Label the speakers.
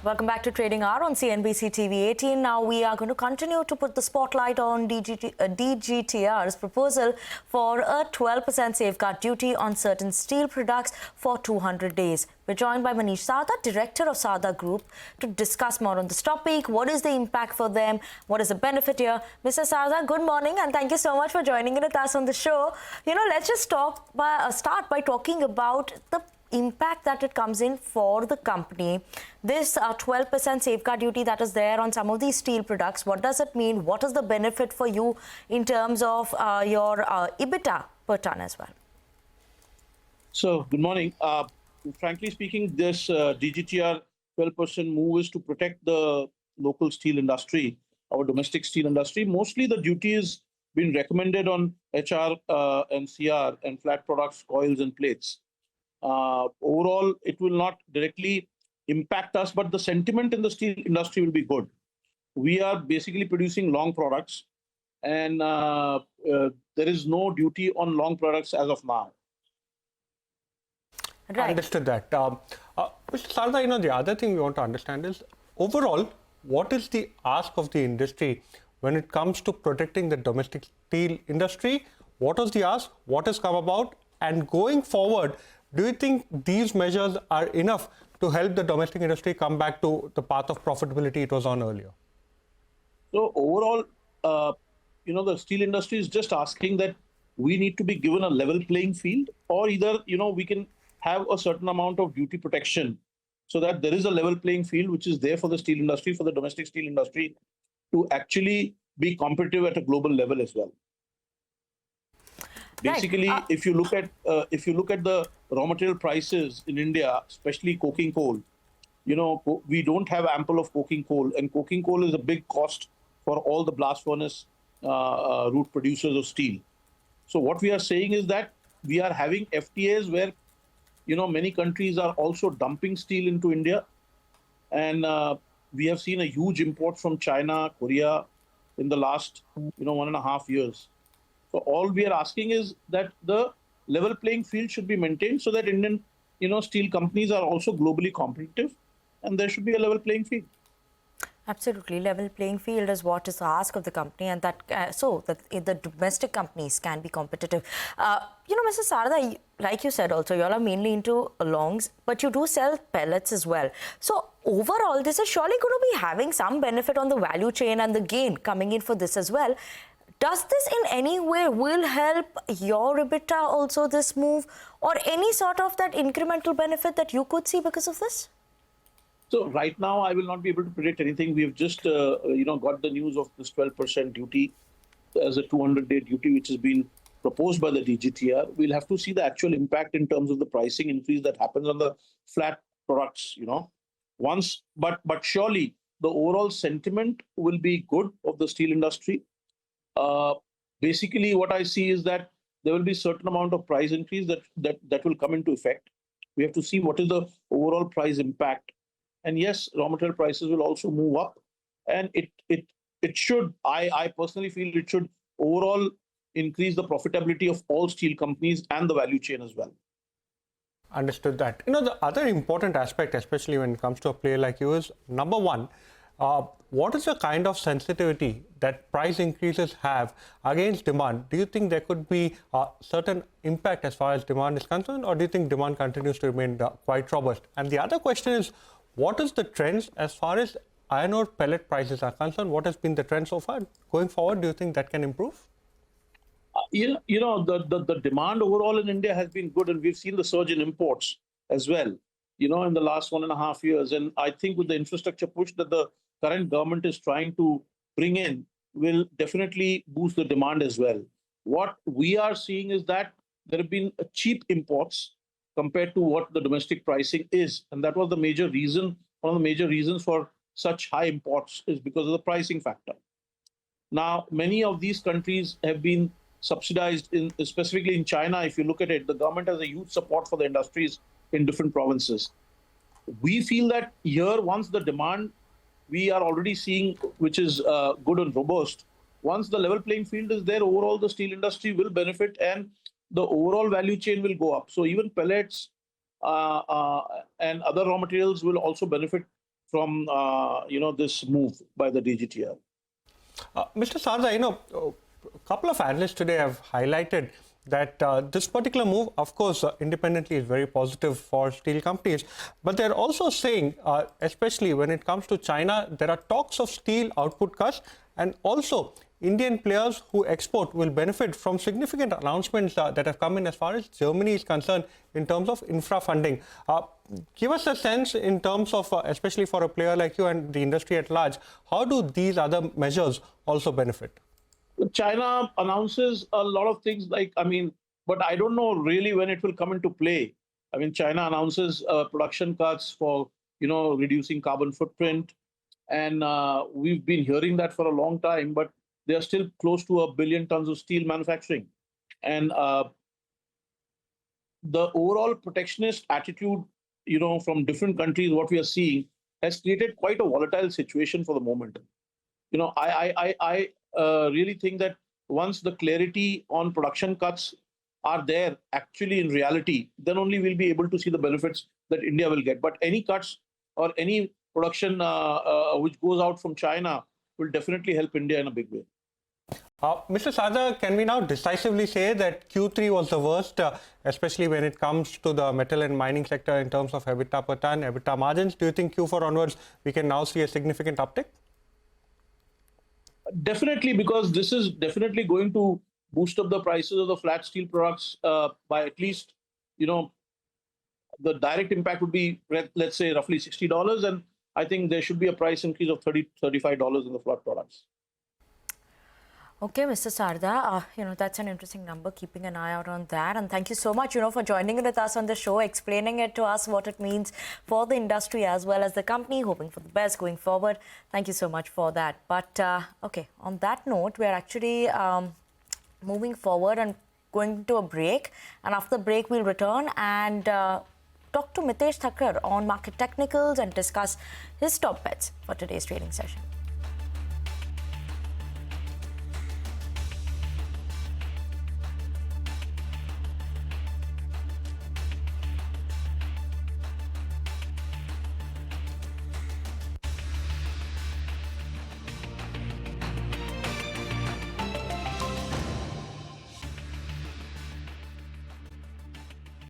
Speaker 1: Welcome back to Trading Hour on CNBC-TV18. Now we are going to continue to put the spotlight on DGTR's proposal for a 12% safeguard duty on certain steel products for 200 days. We're joined by Manish, Director of Sarda Group, to discuss more on this topic. What is the impact for them? What is the benefit here? Mr. Sarda, good morning and thank you so much for joining in with us on the show. Let's just start by talking about the impact that it comes in for the company. This 12% safeguard duty that is there on some of these steel products, what does it mean? What is the benefit for you in terms of your EBITDA per ton as well?
Speaker 2: So, good morning. Frankly speaking, this DGTR 12% move is to protect the local steel industry, our domestic steel industry. Mostly the duty is been recommended on HR and CR and flat products, coils and plates. Overall, it will not directly impact us, but the sentiment in the steel industry will be good. We are basically producing long products, and there is no duty on long products as of now.
Speaker 1: Right.
Speaker 3: Understood that. Mr. Sarda, the other thing we want to understand is, overall, what is the ask of the industry when it comes to protecting the domestic steel industry? What was the ask? What has come about? And going forward, do you think these measures are enough to help the domestic industry come back to the path of profitability it was on earlier?
Speaker 2: So overall, the steel industry is just asking that we need to be given a level playing field, or either, we can have a certain amount of duty protection so that there is a level playing field which is there for the steel industry, for the domestic steel industry to actually be competitive at a global level as well. Basically,
Speaker 1: right.
Speaker 2: if you look at the raw material prices in India, especially coking coal, we don't have ample of coking coal, and coking coal is a big cost for all the blast furnace route producers of steel. So what we are saying is that we are having FTAs where many countries are also dumping steel into India, and we have seen a huge import from China, Korea in the last 1.5 years. So all we are asking is that the level playing field should be maintained so that Indian, steel companies are also globally competitive, and there should be a level playing field.
Speaker 1: Absolutely. Level playing field is what is the ask of the company, and that so that the domestic companies can be competitive. Mr. Sarda, like you said also, you all are mainly into longs, but you do sell pellets as well. So overall, this is surely going to be having some benefit on the value chain and the gain coming in for this as well. Does this in any way will help your EBITDA also, this move, or any sort of that incremental benefit that you could see because of this?
Speaker 2: So right now, I will not be able to predict anything. We have just, got the news of this 12% duty as a 200-day duty, which has been proposed by the DGTR. We'll have to see the actual impact in terms of the pricing increase that happens on the flat products, but surely the overall sentiment will be good of the steel industry. Basically, what I see is that there will be a certain amount of price increase that will come into effect. We have to see what is the overall price impact. And yes, raw material prices will also move up. And it should, I personally feel it should overall increase the profitability of all steel companies and the value chain as well.
Speaker 3: Understood that. The other important aspect, especially when it comes to a player like you, is number one, what is the kind of sensitivity that price increases have against demand? Do you think there could be a certain impact as far as demand is concerned, or do you think demand continues to remain quite robust? And the other question is, what is the trends as far as iron ore pellet prices are concerned? What has been the trend so far? Going forward, do you think that can improve?
Speaker 2: The demand overall in India has been good, and we've seen the surge in imports as well, in the last 1.5 years. And I think with the infrastructure push that the current government is trying to bring in will definitely boost the demand as well. What we are seeing is that there have been cheap imports compared to what the domestic pricing is. And that was the major reason, one of the major reasons for such high imports is because of the pricing factor. Now, many of these countries have been subsidized, specifically in China. If you look at it, the government has a huge support for the industries in different provinces. We feel that here, once the demand we are already seeing, which is good and robust, once the level playing field is there, overall the steel industry will benefit and the overall value chain will go up. So even pellets and other raw materials will also benefit from this move by the DGTR.
Speaker 3: Mr. Sarda, a couple of analysts today have highlighted that this particular move, of course, independently is very positive for steel companies. But they're also saying, especially when it comes to China, there are talks of steel output cuts, and also Indian players who export will benefit from significant announcements that have come in as far as Germany is concerned in terms of infra funding. Give us a sense in terms of, especially for a player like you and the industry at large, how do these other measures also benefit?
Speaker 2: China announces a lot of things but I don't know really when it will come into play. I mean, China announces production cuts for, reducing carbon footprint. And we've been hearing that for a long time, but they are still close to 1 billion tons of steel manufacturing. And the overall protectionist attitude, from different countries, what we are seeing has created quite a volatile situation for the moment. I really think that once the clarity on production cuts are there actually in reality, then only we'll be able to see the benefits that India will get. But any cuts or any production which goes out from China will definitely help India in a big way.
Speaker 3: Mr. Sarda, can we now decisively say that Q3 was the worst, especially when it comes to the metal and mining sector in terms of EBITDA per ton, EBITDA margins? Do you think Q4 onwards we can now see a significant uptick?
Speaker 2: Definitely, because this is definitely going to boost up the prices of the flat steel products by at least, the direct impact would be, let's say, roughly $60. And I think there should be a price increase of $30, $35 in the flat products.
Speaker 1: Okay, Mr. Sarda, that's an interesting number, keeping an eye out on that. And thank you so much, for joining with us on the show, explaining it to us, what it means for the industry as well as the company, hoping for the best going forward. Thank you so much for that. But, okay, on that note, we're actually moving forward and going to a break. And after the break, we'll return and talk to Mitesh Thakkar on market technicals and discuss his top bets for today's trading session.